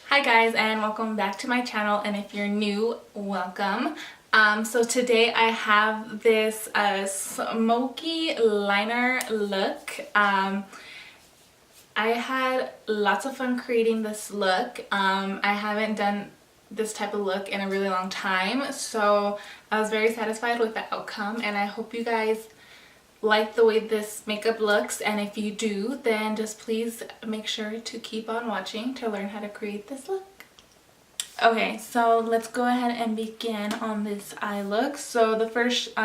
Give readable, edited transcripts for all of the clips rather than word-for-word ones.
Hi guys, and welcome back to my channel, and if you're new, welcome. So today I have this smoky liner look. I had lots of fun creating this look. I haven't done this type of look in a really long time, so I was very satisfied with the outcome, and I hope you guys like the way this makeup looks, and if you do, then just please make sure to keep on watching to learn how to create this look. Okay, so let's go ahead and begin on this eye look. So the first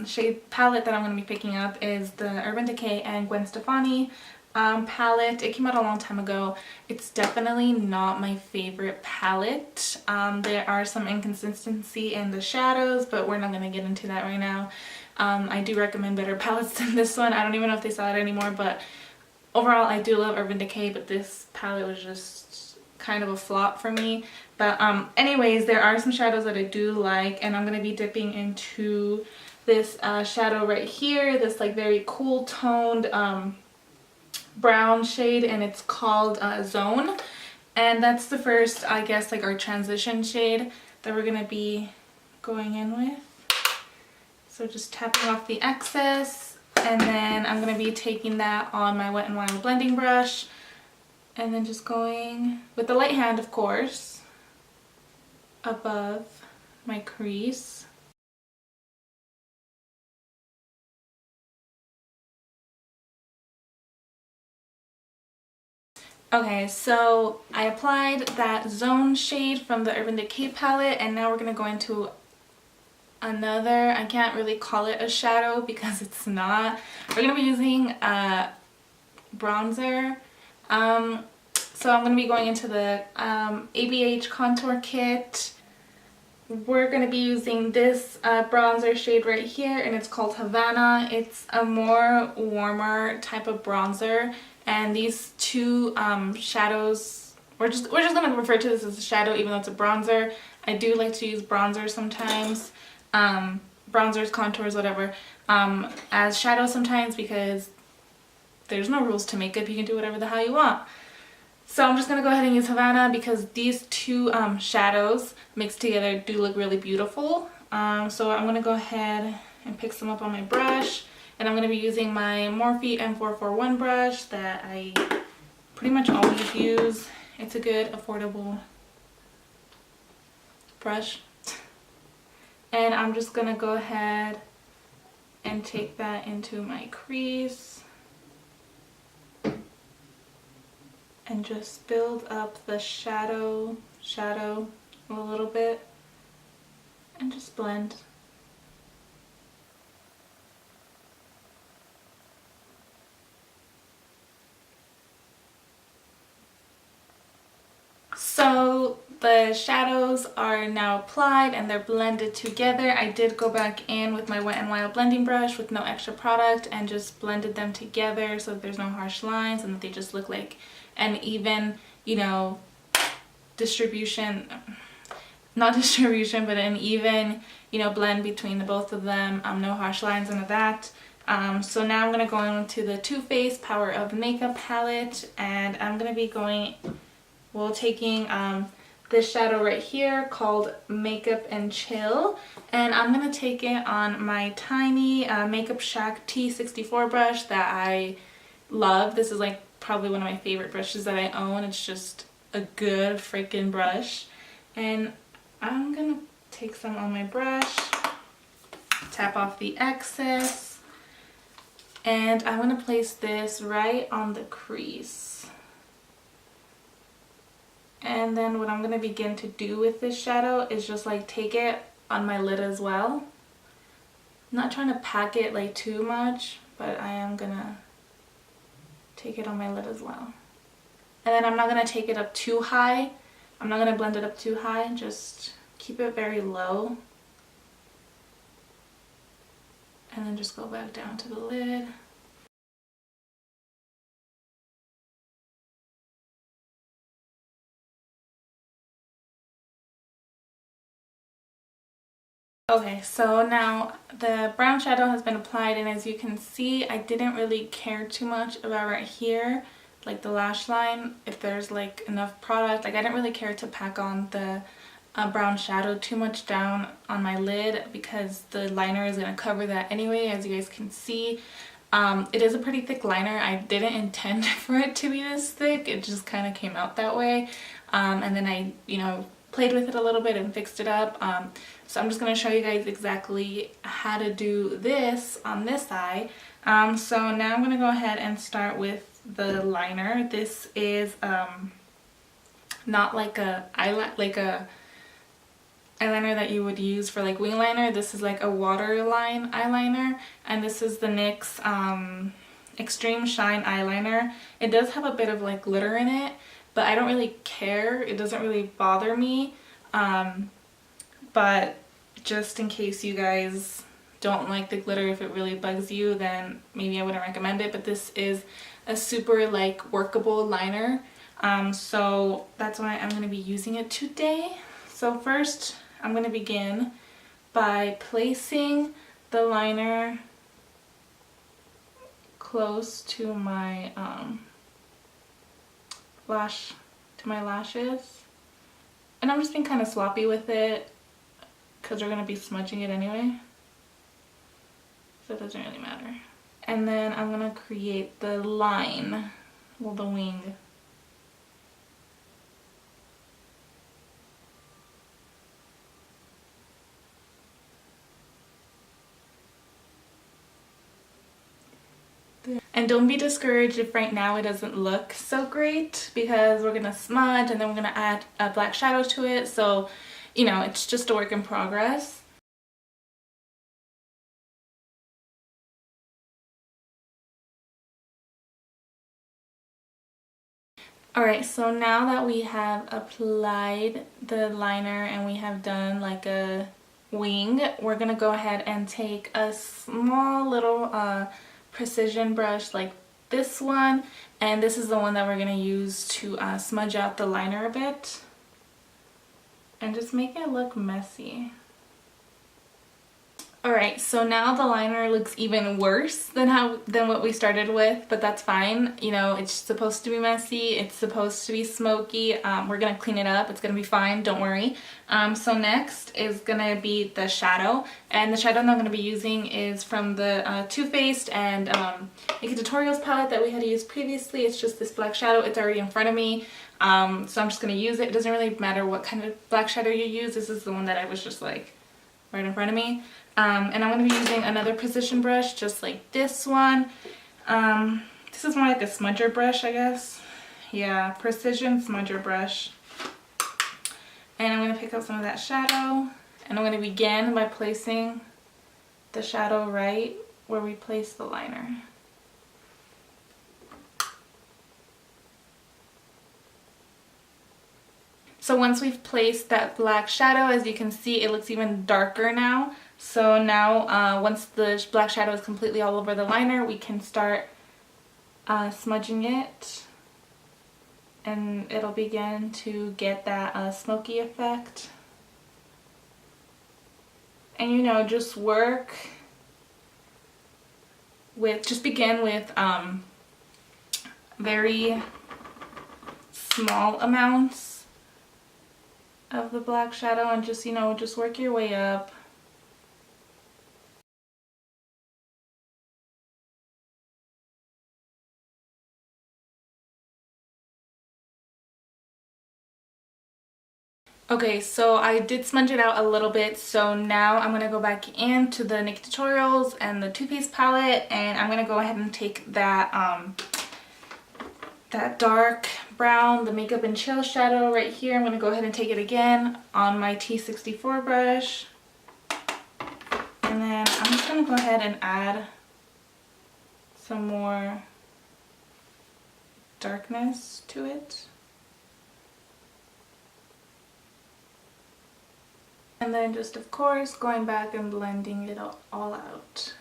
shade palette that I'm going to be picking up is the Urban Decay and Gwen Stefani palette. It came out a long time ago. It's definitely not my favorite palette. There are some inconsistency in the shadows, but we're not going to get into that right now. I do recommend better palettes than this one. I don't even know if they sell it anymore, but overall I do love Urban Decay, but this palette was just kind of a flop for me. But anyways, there are some shadows that I do like, and I'm going to be dipping into this shadow right here, this like very cool toned brown shade, and it's called Zone. And that's the first, I guess, like our transition shade that we're going to be going in with. So just tapping off the excess, and then I'm going to be taking that on my Wet n Wild blending brush, and then just going with the light hand, of course, above my crease. Okay, so I applied that Zone shade from the Urban Decay palette, and now we're going to go into another, I can't really call it a shadow because it's not. We're going to be using a bronzer. So I'm going to be going into the ABH contour kit. We're going to be using this bronzer shade right here, and it's called Havana. It's a more warmer type of bronzer, and these two shadows, we're just going to refer to this as a shadow even though it's a bronzer. I do like to use bronzer sometimes, bronzers, contours, whatever, as shadows sometimes, because there's no rules to makeup. You can do whatever the hell you want. So I'm just going to go ahead and use Havana because these two shadows mixed together do look really beautiful. So I'm going to go ahead and pick some up on my brush, and I'm going to be using my Morphe M441 brush that I pretty much always use. It's a good, affordable brush. And I'm just going to go ahead and take that into my crease and just build up the shadow a little bit and just blend. So the shadows are now applied and they're blended together. I did go back in with my Wet n Wild blending brush with no extra product and just blended them together so that there's no harsh lines and that they just look like an even, you know, distribution, not distribution, but an even, you know, blend between the both of them. No harsh lines into that. So now I'm going to go into the Too Faced Power of Makeup palette, and I'm going to be going, well, taking this shadow right here called Makeup and Chill, and I'm going to take it on my tiny Makeup Shack T64 brush that I love. This is like probably one of my favorite brushes that I own. It's just a good freaking brush, and I'm gonna take some on my brush, tap off the excess, and I'm gonna place this right on the crease. And then what I'm gonna begin to do with this shadow is just like take it on my lid as well. I'm not trying to pack it like too much, but I am gonna take it on my lid as well. And then I'm not going to take it up too high. I'm not going to blend it up too high. Just keep it very low. And then just go back down to the lid. Okay, so now the brown shadow has been applied, and as you can see, I didn't really care too much about right here. like the lash line if there's like enough product. Like I didn't really care to pack on the brown shadow too much down on my lid because the liner is going to cover that anyway, as you guys can see. It is a pretty thick liner. I didn't intend for it to be this thick. It just kind of came out that way. And then I, you know, played with it a little bit and fixed it up. So I'm just going to show you guys exactly how to do this on this eye. So now I'm going to go ahead and start with the liner. This is not like a eyeliner that you would use for like wing liner. This is like a waterline eyeliner, and this is the NYX Extreme Shine eyeliner. It does have a bit of like glitter in it, but I don't really care. It doesn't really bother me. But just in case you guys don't like the glitter, if it really bugs you, then maybe I wouldn't recommend it. But this is a super like workable liner. So that's why I'm going to be using it today. So first I'm going to begin by placing the liner close to my lashes, and I'm just being kind of sloppy with it because we're going to be smudging it anyway, so it doesn't really matter. And then I'm going to create the line, well, the wing. And don't be discouraged if right now it doesn't look so great, because we're going to smudge and then we're going to add a black shadow to it. So, you know, it's just a work in progress. Alright, so now that we have applied the liner and we have done like a wing, we're going to go ahead and take a small little precision brush like this one, and this is the one that we're going to use to smudge out the liner a bit and just make it look messy. Alright, so now the liner looks even worse than what we started with, but that's fine. You know, it's supposed to be messy, it's supposed to be smoky. We're going to clean it up, it's going to be fine, don't worry. So next is going to be the shadow, and the shadow that I'm going to be using is from the Too Faced and Naked Tutorials palette that we had used previously. It's just this black shadow, it's already in front of me, so I'm just going to use it. It doesn't really matter what kind of black shadow you use, this is the one that I was just like right in front of me. And I'm going to be using another precision brush just like this one. This is more like a smudger brush, I guess. Yeah, precision smudger brush. And I'm going to pick up some of that shadow, and I'm going to begin by placing the shadow right where we placed the liner. So once we've placed that black shadow, as you can see, it looks even darker now. So now once the black shadow is completely all over the liner, we can start smudging it, and it'll begin to get that smoky effect. And you know, just begin with very small amounts of the black shadow, and just, you know, just work your way up. Okay, so I did smudge it out a little bit, so now I'm going to go back into the Naked Tutorials and the Too Faced palette, and I'm going to go ahead and take that that dark brown, the Makeup and Chill shadow right here. I'm going to go ahead and take it again on my T64 brush, and then I'm just going to go ahead and add some more darkness to it. And then just, of course, going back and blending it all out.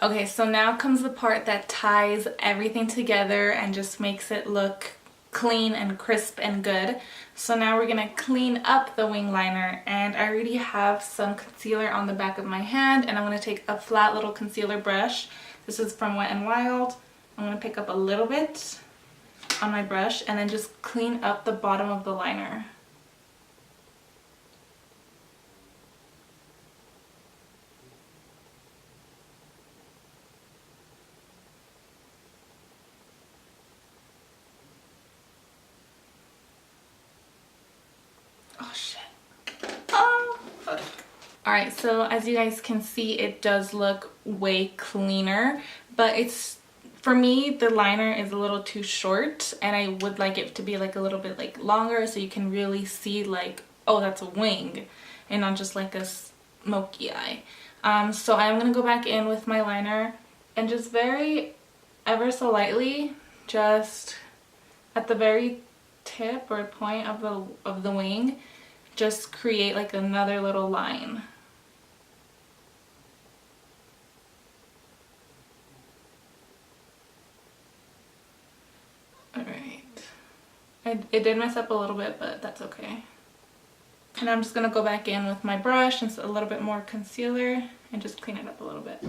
Okay, so now comes the part that ties everything together and just makes it look clean and crisp and good. So now we're gonna clean up the wing liner, and I already have some concealer on the back of my hand, and I'm gonna take a flat little concealer brush. This is from Wet n Wild. I'm gonna pick up a little bit on my brush and then just clean up the bottom of the liner. Oh shit. Oh, fuck. Alright, so as you guys can see, it does look way cleaner, but it's, for me, the liner is a little too short, and I would like it to be like a little bit like longer so you can really see like, oh, that's a wing and not just like a smoky eye. So I'm gonna go back in with my liner and just very ever so lightly, just at the very tip or point of the wing, just create like another little line. Alright. It did mess up a little bit, but that's okay. And I'm just gonna go back in with my brush and a little bit more concealer and just clean it up a little bit.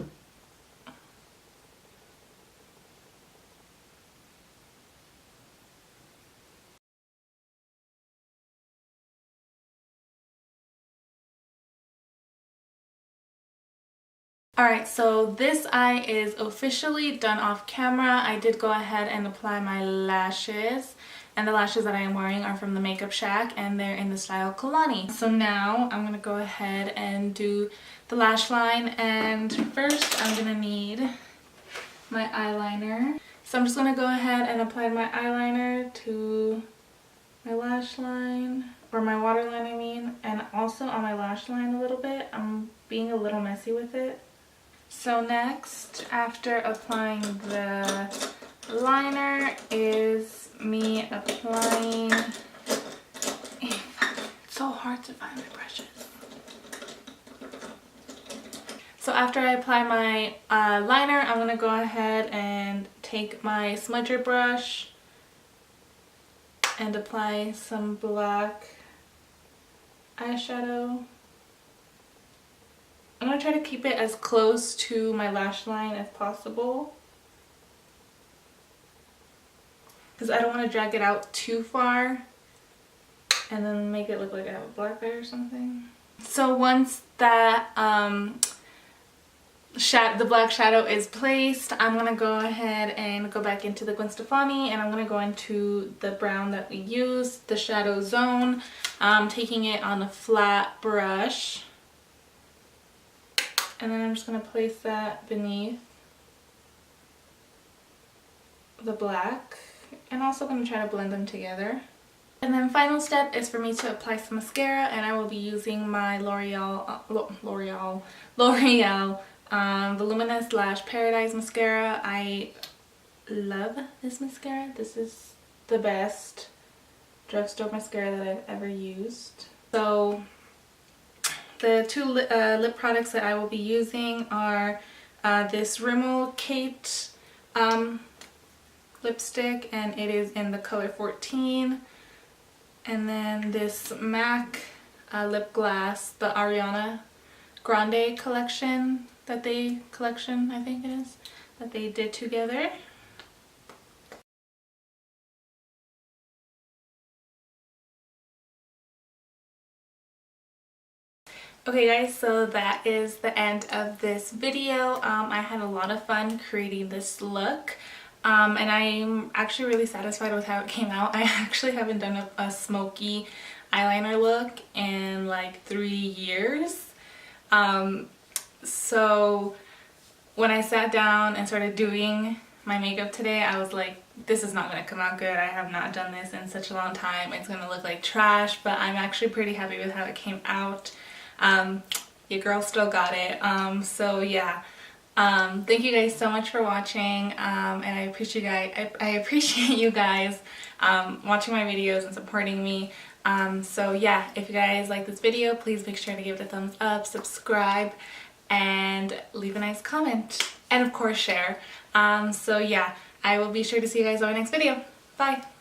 Alright, so this eye is officially done off camera. I did go ahead and apply my lashes, and the lashes that I am wearing are from the Makeup Shack, and they're in the style Kalani. So now I'm going to go ahead and do the lash line, and first I'm going to need my eyeliner. So I'm just going to go ahead and apply my eyeliner to my lash line, or my waterline I mean, and also on my lash line a little bit. I'm being a little messy with it. So next, after applying the liner, is me applying... It's so hard to find my brushes. So after I apply my liner, I'm going to go ahead and take my smudger brush and apply some black eyeshadow. I'm going to try to keep it as close to my lash line as possible, because I don't want to drag it out too far and then make it look like I have a black eye or something. So once that the black shadow is placed, I'm going to go ahead and go back into the Gwen Stefani, and I'm going to go into the brown that we used, the Shadow Zone, taking it on a flat brush. And then I'm just going to place that beneath the black, and also going to try to blend them together. And then final step is for me to apply some mascara, and I will be using my L'Oreal Voluminous Lash Paradise mascara. I love this mascara. This is the best drugstore mascara that I've ever used. So the two lip products that I will be using are this Rimmel Kate lipstick, and it is in the color 14. And then this MAC lip gloss, the Ariana Grande collection I think it is, that they did together. Okay guys, so that is the end of this video. I had a lot of fun creating this look, and I'm actually really satisfied with how it came out. I actually haven't done a smoky eyeliner look in like 3 years. So when I sat down and started doing my makeup today, I was like, this is not going to come out good. I have not done this in such a long time. It's going to look like trash, but I'm actually pretty happy with how it came out. Your girl still got it. So yeah, thank you guys so much for watching, and I appreciate you guys watching my videos and supporting me. So yeah, if you guys like this video, please make sure to give it a thumbs up, subscribe, and leave a nice comment, and of course share. So yeah, I will be sure to see you guys on my next video. Bye!